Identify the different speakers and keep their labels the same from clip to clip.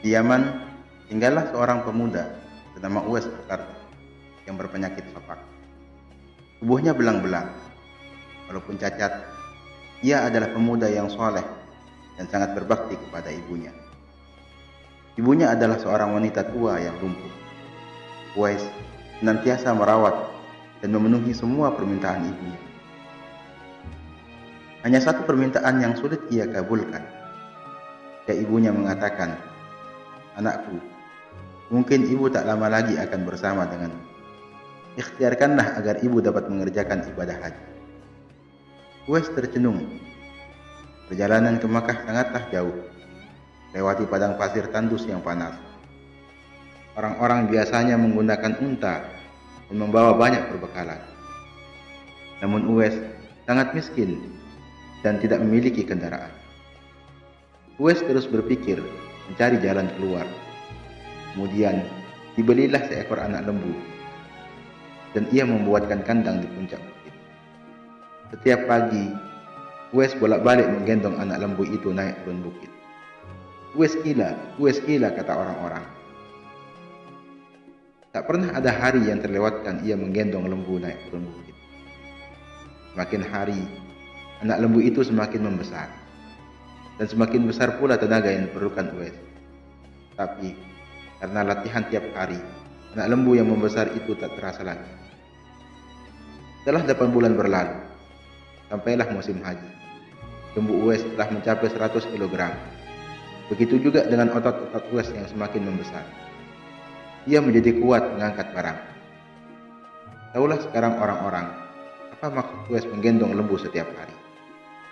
Speaker 1: Di Yaman, tinggallah seorang pemuda bernama Uwais Al-Qarni yang berpenyakit sofak. Tubuhnya belang-belang. Walaupun cacat, ia adalah pemuda yang soleh dan sangat berbakti kepada ibunya. Ibunya adalah seorang wanita tua yang lumpuh. Uwais senantiasa merawat dan memenuhi semua permintaan ibunya. Hanya satu permintaan yang sulit ia kabulkan. Ketika ibunya mengatakan, "Anakku, mungkin ibu tak lama lagi akan bersama denganmu. Ikhtiarkanlah agar ibu dapat mengerjakan ibadah haji." Uwais tercenung. Perjalanan ke Makkah sangatlah jauh, lewati padang pasir tandus yang panas. Orang-orang biasanya menggunakan unta dan membawa banyak perbekalan. Namun Uwais sangat miskin dan tidak memiliki kendaraan. Uwais terus berpikir mencari jalan keluar. Kemudian dibelilah seekor anak lembu dan ia membuatkan kandang di puncak bukit. Setiap pagi, Uwais bolak-balik menggendong anak lembu itu naik turun bukit. Uwais gila, kata orang-orang. Tak pernah ada hari yang terlewatkan ia menggendong lembu naik turun bukit. Semakin hari, anak lembu itu semakin membesar, dan semakin besar pula tenaga yang diperlukan Uwais. Tapi karena latihan tiap hari, anak lembu yang membesar itu tak terasa lagi. Setelah 8 bulan berlalu, sampailah musim haji. Lembu Uwais telah mencapai 100 kg. Begitu juga dengan otot-otot Uwais yang semakin membesar. Ia menjadi kuat mengangkat barang. Taulah sekarang orang-orang apa maksud Uwais menggendong lembu setiap hari.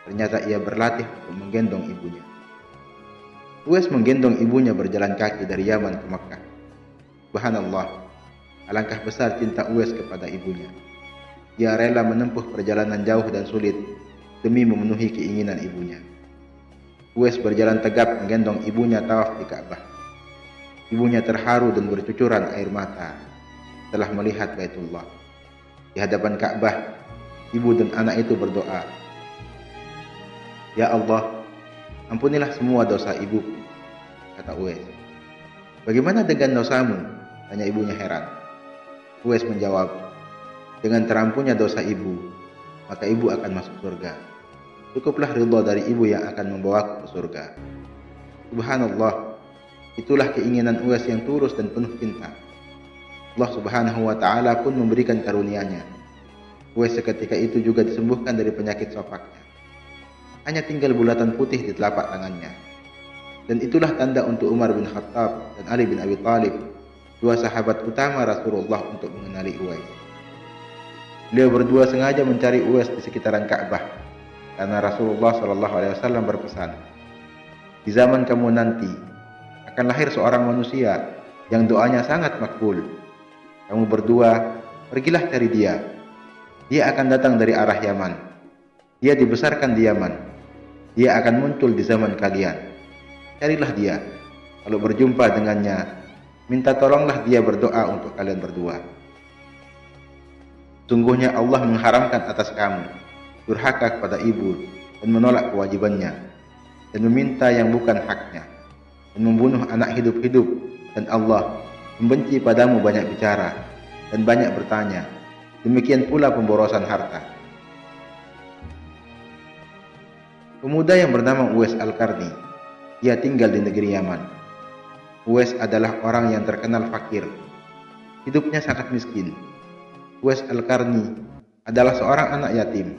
Speaker 1: Ternyata ia berlatih untuk menggendong ibunya. Uwais menggendong ibunya berjalan kaki dari Yaman ke Makkah. Subhanallah, alangkah besar cinta Uwais kepada ibunya. Ia rela menempuh perjalanan jauh dan sulit demi memenuhi keinginan ibunya. Uwais berjalan tegap menggendong ibunya tawaf di Ka'bah. Ibunya terharu dan bercucuran air mata setelah melihat Baitullah. Di hadapan Ka'bah, ibu dan anak itu berdoa, "Ya Allah, ampunilah semua dosa ibuku," kata Uwais. "Bagaimana dengan dosamu?" tanya ibunya heran. Uwais menjawab, "Dengan terampunnya dosa ibu, maka ibu akan masuk surga. Cukuplah ridha dari ibu yang akan membawaku ke surga." Subhanallah, itulah keinginan Uwais yang tulus dan penuh cinta. Allah Subhanahu wa ta'ala pun memberikan karunia-Nya. Uwais seketika itu juga disembuhkan dari penyakit sofaknya. Hanya tinggal bulatan putih di telapak tangannya. Dan itulah tanda untuk Umar bin Khattab dan Ali bin Abi Thalib, dua sahabat utama Rasulullah, untuk mengenali Uwais. Beliau berdua sengaja mencari Uwais di sekitaran Ka'bah karena Rasulullah SAW berpesan, "Di zaman kamu nanti akan lahir seorang manusia yang doanya sangat makbul. Kamu berdua pergilah cari dia. Dia akan datang dari arah Yaman. Dia dibesarkan di Yaman. Dia akan muncul di zaman kalian. Carilah dia. Kalau berjumpa dengannya, minta tolonglah dia berdoa untuk kalian berdua. Sungguhnya Allah mengharamkan atas kamu durhaka kepada ibu dan menolak kewajibannya, dan meminta yang bukan haknya, dan membunuh anak hidup-hidup, dan Allah membenci padamu banyak bicara dan banyak bertanya. Demikian pula pemborosan harta." Pemuda yang bernama Uwais Al-Qarni, ia tinggal di negeri Yaman. Uwais adalah orang yang terkenal fakir. Hidupnya sangat miskin. Uwais Al-Qarni adalah seorang anak yatim.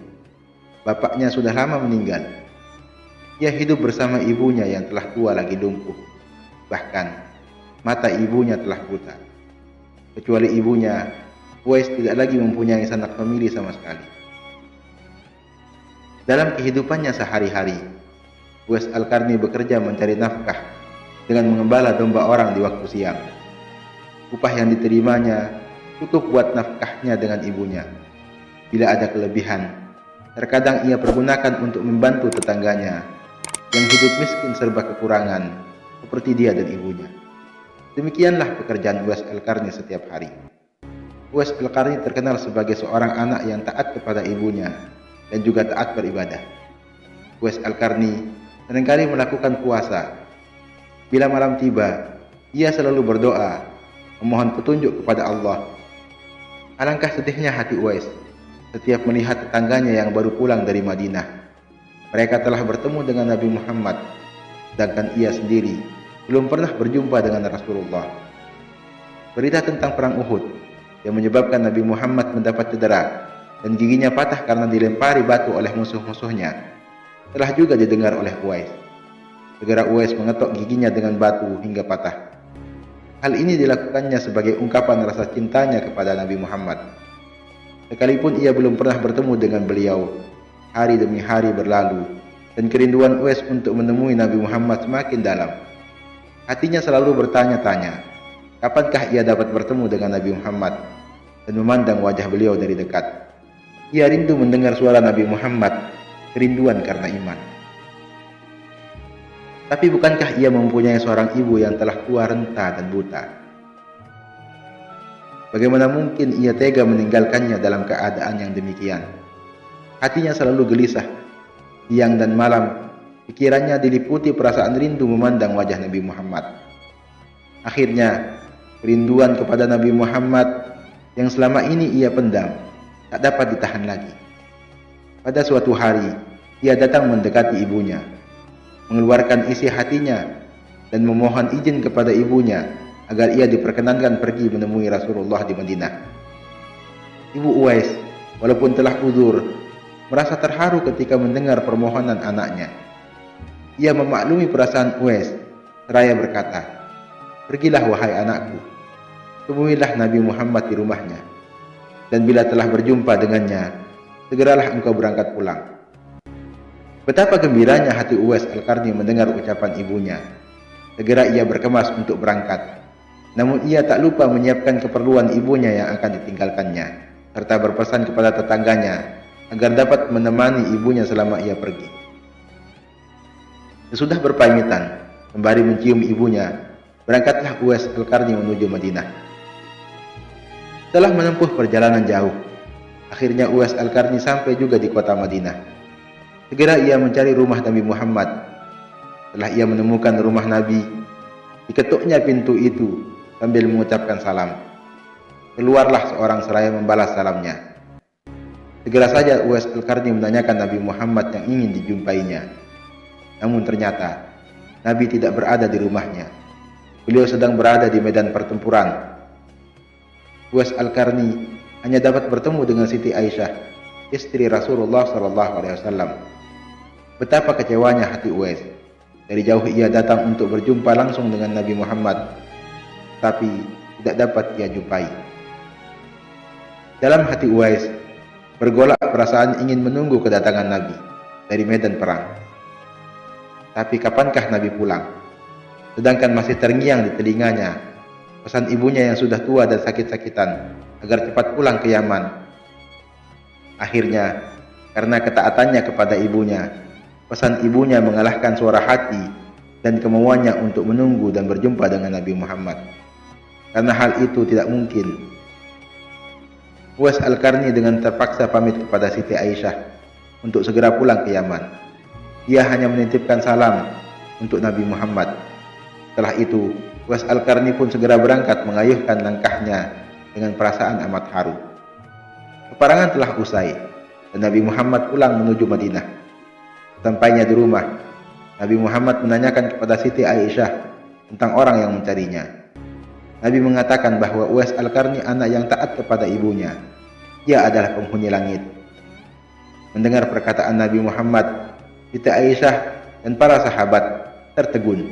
Speaker 1: Bapaknya sudah lama meninggal. Ia hidup bersama ibunya yang telah tua lagi lumpuh. Bahkan mata ibunya telah buta. Kecuali ibunya, Uwais tidak lagi mempunyai sanak famili sama sekali. Dalam kehidupannya sehari-hari, Uwais Al-Qarni bekerja mencari nafkah dengan mengembala domba orang di waktu siang. Upah yang diterimanya cukup buat nafkahnya dengan ibunya. Bila ada kelebihan, terkadang ia pergunakan untuk membantu tetangganya yang hidup miskin serba kekurangan seperti dia dan ibunya. Demikianlah pekerjaan Uwais Al-Qarni setiap hari. Uwais Al-Qarni terkenal sebagai seorang anak yang taat kepada ibunya dan juga taat beribadah. Uwais Al-Qarni seringkali melakukan puasa. Bila malam tiba, ia selalu berdoa, memohon petunjuk kepada Allah. Alangkah sedihnya hati Uwais setiap melihat tetangganya yang baru pulang dari Madinah. Mereka telah bertemu dengan Nabi Muhammad, sedangkan ia sendiri belum pernah berjumpa dengan Rasulullah. Berita tentang perang Uhud yang menyebabkan Nabi Muhammad mendapat cedera dan giginya patah karena dilempari batu oleh musuh-musuhnya telah juga didengar oleh Uwais. Segera Uwais mengetok giginya dengan batu hingga patah. Hal ini dilakukannya sebagai ungkapan rasa cintanya kepada Nabi Muhammad. Sekalipun ia belum pernah bertemu dengan beliau, hari demi hari berlalu dan kerinduan Uwais untuk menemui Nabi Muhammad semakin dalam. Hatinya selalu bertanya-tanya, kapankah ia dapat bertemu dengan Nabi Muhammad dan memandang wajah beliau dari dekat. Ia rindu mendengar suara Nabi Muhammad, kerinduan karena iman. Tapi bukankah ia mempunyai seorang ibu yang telah tua renta dan buta? Bagaimana mungkin ia tega meninggalkannya dalam keadaan yang demikian? Hatinya selalu gelisah. Siang dan malam, pikirannya diliputi perasaan rindu memandang wajah Nabi Muhammad. Akhirnya, kerinduan kepada Nabi Muhammad yang selama ini ia pendam, tak dapat ditahan lagi. Pada suatu hari, ia datang mendekati ibunya, mengeluarkan isi hatinya dan memohon izin kepada ibunya agar ia diperkenankan pergi menemui Rasulullah di Madinah. Ibu Uwais, walaupun telah uzur, merasa terharu ketika mendengar permohonan anaknya. Ia memaklumi perasaan Uwais, seraya berkata, "Pergilah wahai anakku, temuilah Nabi Muhammad di rumahnya, dan bila telah berjumpa dengannya, segeralah engkau berangkat pulang." Betapa gembiranya hati Uwais Al-Qarni mendengar ucapan ibunya. Segera ia berkemas untuk berangkat. Namun ia tak lupa menyiapkan keperluan ibunya yang akan ditinggalkannya, serta berpesan kepada tetangganya agar dapat menemani ibunya selama ia pergi. Sesudah berpamitan, sembari mencium ibunya, berangkatlah Uwais Al-Qarni menuju Madinah. Setelah menempuh perjalanan jauh, akhirnya Uwais Al-Qarni sampai juga di kota Madinah. Segera ia mencari rumah Nabi Muhammad. Setelah ia menemukan rumah Nabi, diketuknya pintu itu sambil mengucapkan salam. Keluarlah seorang seraya membalas salamnya. Segera saja Uwais Al-Qarni menanyakan Nabi Muhammad yang ingin dijumpainya. Namun ternyata Nabi tidak berada di rumahnya. Beliau sedang berada di medan pertempuran. Uwais Al-Qarni hanya dapat bertemu dengan Siti Aisyah, istri Rasulullah SAW. Betapa kecewanya hati Uwais. Dari jauh ia datang untuk berjumpa langsung dengan Nabi Muhammad, tapi tidak dapat ia jumpai. Dalam hati Uwais bergolak perasaan ingin menunggu kedatangan Nabi dari medan perang. Tapi kapankah Nabi pulang? Sedangkan masih terngiang di telinganya pesan ibunya yang sudah tua dan sakit-sakitan agar cepat pulang ke Yaman. Akhirnya, karena ketaatannya kepada ibunya, pesan ibunya mengalahkan suara hati dan kemauannya untuk menunggu dan berjumpa dengan Nabi Muhammad. Karena hal itu tidak mungkin, Uwais Al-Qarni dengan terpaksa pamit kepada Siti Aisyah untuk segera pulang ke Yaman. Ia hanya menitipkan salam untuk Nabi Muhammad. Setelah itu, Uwais Al-Qarni pun segera berangkat mengayuhkan langkahnya dengan perasaan amat haru. Peperangan telah usai dan Nabi Muhammad pulang menuju Madinah. Sampainya di rumah, Nabi Muhammad menanyakan kepada Siti Aisyah tentang orang yang mencarinya. Nabi mengatakan bahwa Uwais Al-Qarni anak yang taat kepada ibunya. Ia adalah penghuni langit. Mendengar perkataan Nabi Muhammad, Siti Aisyah dan para sahabat tertegun.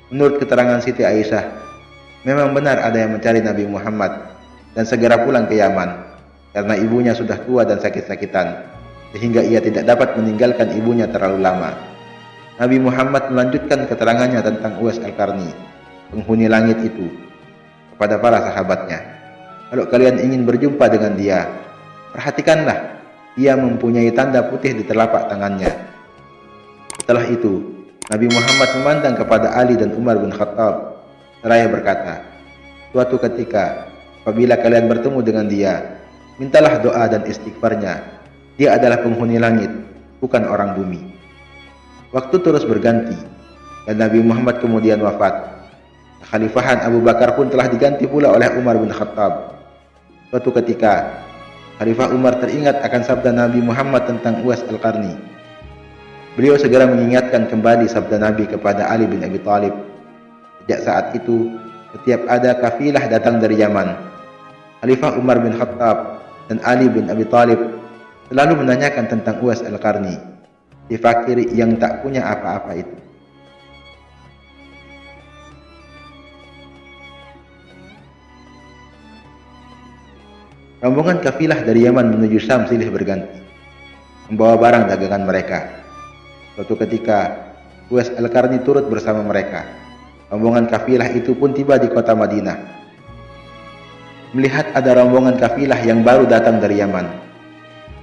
Speaker 1: Menurut keterangan Siti Aisyah, memang benar ada yang mencari Nabi Muhammad dan segera pulang ke Yaman karena ibunya sudah tua dan sakit-sakitan, sehingga ia tidak dapat meninggalkan ibunya terlalu lama. Nabi Muhammad melanjutkan keterangannya tentang Uwais Al-Qarni, penghuni langit itu, kepada para sahabatnya. Kalau kalian ingin berjumpa dengan dia, perhatikanlah, ia mempunyai tanda putih di telapak tangannya. Setelah itu, Nabi Muhammad memandang kepada Ali dan Umar bin Khattab, seraya berkata, "Suatu ketika, apabila kalian bertemu dengan dia, mintalah doa dan istighfarnya. Dia adalah penghuni langit, bukan orang bumi." Waktu terus berganti. dan Nabi Muhammad kemudian wafat. Kekhalifahan Abu Bakar pun telah diganti pula oleh Umar bin Khattab. Suatu ketika, Khalifah Umar teringat akan sabda Nabi Muhammad tentang Uwais Al-Qarni. Beliau segera mengingatkan kembali sabda Nabi kepada Ali bin Abi Thalib. Sejak saat itu, setiap ada kafilah datang dari Yaman, Khalifah Umar bin Khattab dan Ali bin Abi Thalib selalu menanyakan tentang Uwais Al-Qarni, si fakir yang tak punya apa-apa itu. Rombongan kafilah dari Yaman menuju Syam silih berganti, membawa barang dagangan mereka. Suatu ketika, Uwais Al-Qarni turut bersama mereka. Rombongan kafilah itu pun tiba di kota Madinah. Melihat ada rombongan kafilah yang baru datang dari Yaman,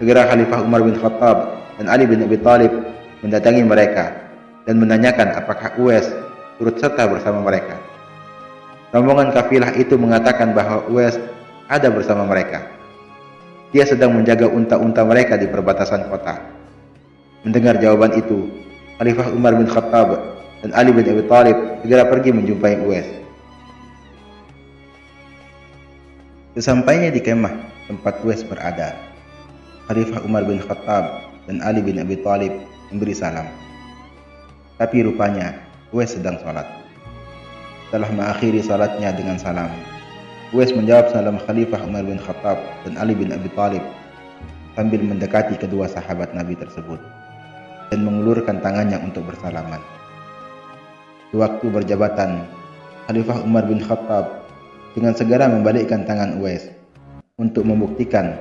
Speaker 1: segera Khalifah Umar bin Khattab dan Ali bin Abi Thalib mendatangi mereka dan menanyakan apakah Uwais turut serta bersama mereka. Rombongan kafilah itu mengatakan bahwa Uwais ada bersama mereka. Dia sedang menjaga unta-unta mereka di perbatasan kota. Mendengar jawaban itu, Khalifah Umar bin Khattab dan Ali bin Abi Thalib segera pergi menjumpai Uwais. Sesampainya di kemah tempat Uwais berada, Khalifah Umar bin Khattab dan Ali bin Abi Thalib memberi salam. Tapi rupanya Uwais sedang sholat. Setelah mengakhiri salatnya dengan salam, Uwais menjawab salam Khalifah Umar bin Khattab dan Ali bin Abi Thalib sambil mendekati kedua sahabat Nabi tersebut dan mengulurkan tangannya untuk bersalaman. Di waktu berjabatan, Khalifah Umar bin Khattab dengan segera membalikkan tangan Uwais untuk membuktikan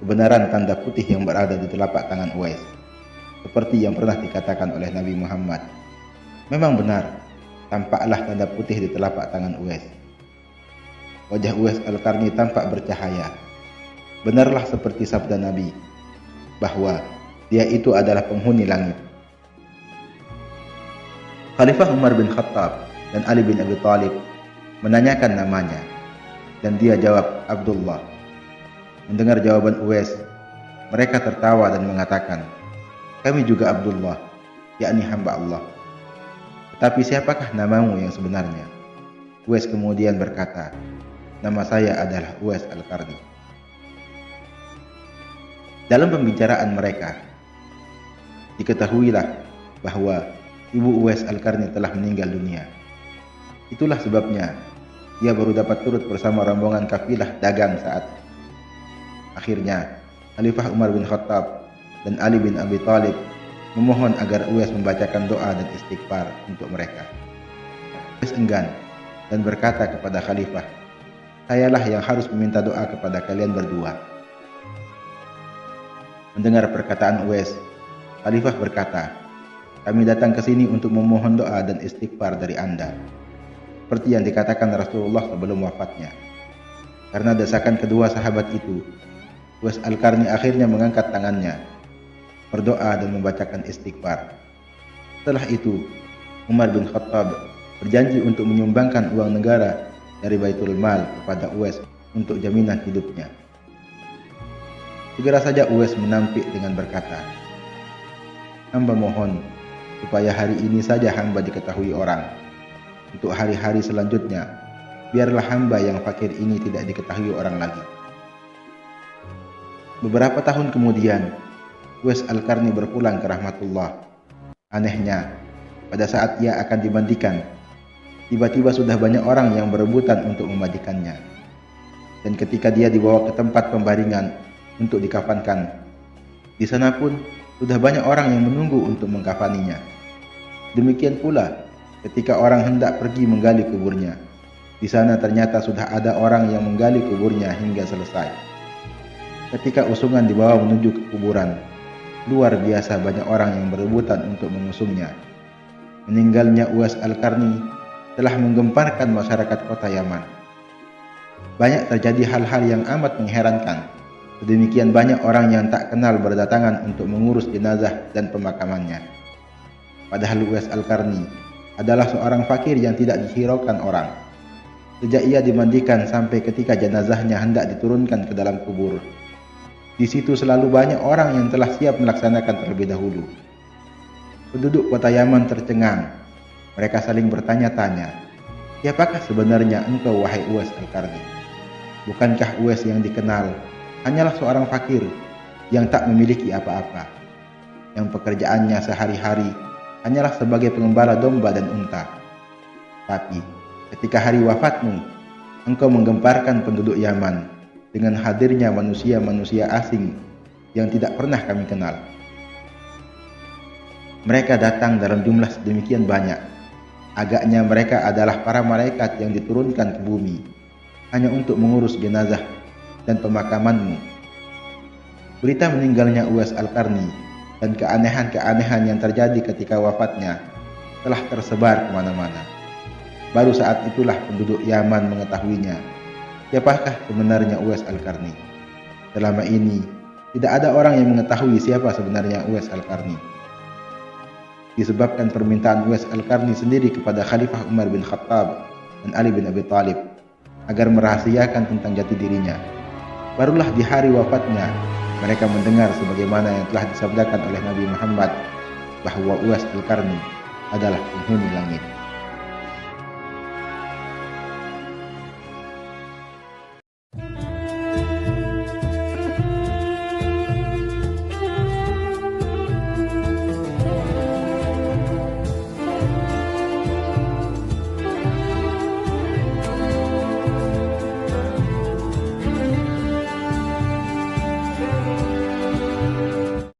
Speaker 1: kebenaran tanda putih yang berada di telapak tangan Uwais, seperti yang pernah dikatakan oleh Nabi Muhammad. Memang benar, tampaklah tanda putih di telapak tangan Uwais. Wajah Uwais Al-Qarni tampak bercahaya. Benarlah seperti sabda Nabi, bahwa dia itu adalah penghuni langit. Khalifah Umar bin Khattab dan Ali bin Abi Thalib menanyakan namanya, dan dia jawab Abdullah. Mendengar jawaban Uwais, mereka tertawa dan mengatakan, kami juga Abdullah, yakni hamba Allah. Tetapi siapakah namamu yang sebenarnya? Uwais kemudian berkata, nama saya adalah Uwais Al-Qarni. Dalam pembicaraan mereka, diketahuilah bahwa ibu Uwais Al-Qarni telah meninggal dunia. Itulah sebabnya ia baru dapat turut bersama rombongan kafilah dagang saat. Akhirnya, Khalifah Umar bin Khattab dan Ali bin Abi Thalib memohon agar Uwais membacakan doa dan istighfar untuk mereka. Uwais enggan dan berkata kepada Khalifah, sayalah yang harus meminta doa kepada kalian berdua. Mendengar perkataan Uwais, Khalifah berkata, kami datang ke sini untuk memohon doa dan istighfar dari Anda, seperti yang dikatakan Rasulullah sebelum wafatnya. Karena desakan kedua sahabat itu, Uwais Al-Qarni akhirnya mengangkat tangannya, berdoa dan membacakan istighfar. Setelah itu, Umar bin Khattab berjanji untuk menyumbangkan uang negara dari Baitul Mal kepada Uwais untuk jaminan hidupnya. Segera saja Uwais menampik dengan berkata, hamba mohon supaya hari ini saja hamba diketahui orang. Untuk hari-hari selanjutnya, biarlah hamba yang fakir ini tidak diketahui orang lagi. Beberapa tahun kemudian, Uwais Al-Qarni berpulang ke rahmatullah. Anehnya, pada saat ia akan dimandikan, tiba-tiba sudah banyak orang yang berebutan untuk memandikannya. Dan ketika dia dibawa ke tempat pembaringan untuk dikafankan, di sana pun sudah banyak orang yang menunggu untuk mengkafaninya. Demikian pula ketika orang hendak pergi menggali kuburnya, di sana ternyata sudah ada orang yang menggali kuburnya hingga selesai. Ketika usungan dibawa menuju ke kuburan, luar biasa banyak orang yang berebutan untuk mengusungnya. Meninggalnya Uwais Al-Qarni telah menggemparkan masyarakat kota Yaman. Banyak terjadi hal-hal yang amat mengherankan. Sedemikian banyak orang yang tak kenal berdatangan untuk mengurus jenazah dan pemakamannya. Padahal Uwais Al-Qarni adalah seorang fakir yang tidak dihiraukan orang. Sejak ia dimandikan sampai ketika jenazahnya hendak diturunkan ke dalam kubur, di situ selalu banyak orang yang telah siap melaksanakan terlebih dahulu. Penduduk kota Yaman tercengang Mereka saling bertanya-tanya, siapakah sebenarnya engkau wahai Uwais Al-Qarni? Bukankah Uwais yang dikenal hanyalah seorang fakir yang tak memiliki apa-apa, yang pekerjaannya sehari-hari hanyalah sebagai pengembala domba dan unta. Tapi ketika hari wafatmu, engkau menggemparkan penduduk Yaman dengan hadirnya manusia-manusia asing yang tidak pernah kami kenal. Mereka datang dalam jumlah sedemikian banyak. Agaknya mereka adalah para malaikat yang diturunkan ke bumi hanya untuk mengurus jenazah dan pemakamanmu. Berita meninggalnya Uwais Al-Qarni dan keanehan-keanehan yang terjadi ketika wafatnya telah tersebar kemana-mana. Baru saat itulah penduduk Yaman mengetahuinya, siapakah sebenarnya Uwais Al-Qarni. Selama ini, tidak ada orang yang mengetahui siapa sebenarnya Uwais Al-Qarni. Disebabkan permintaan Uwais Al-Qarni sendiri kepada Khalifah Umar bin Khattab dan Ali bin Abi Thalib agar merahasiakan tentang jati dirinya. Barulah di hari wafatnya mereka mendengar sebagaimana yang telah disabdakan oleh Nabi Muhammad bahwa Uwais Al-Qarni adalah penghuni langit.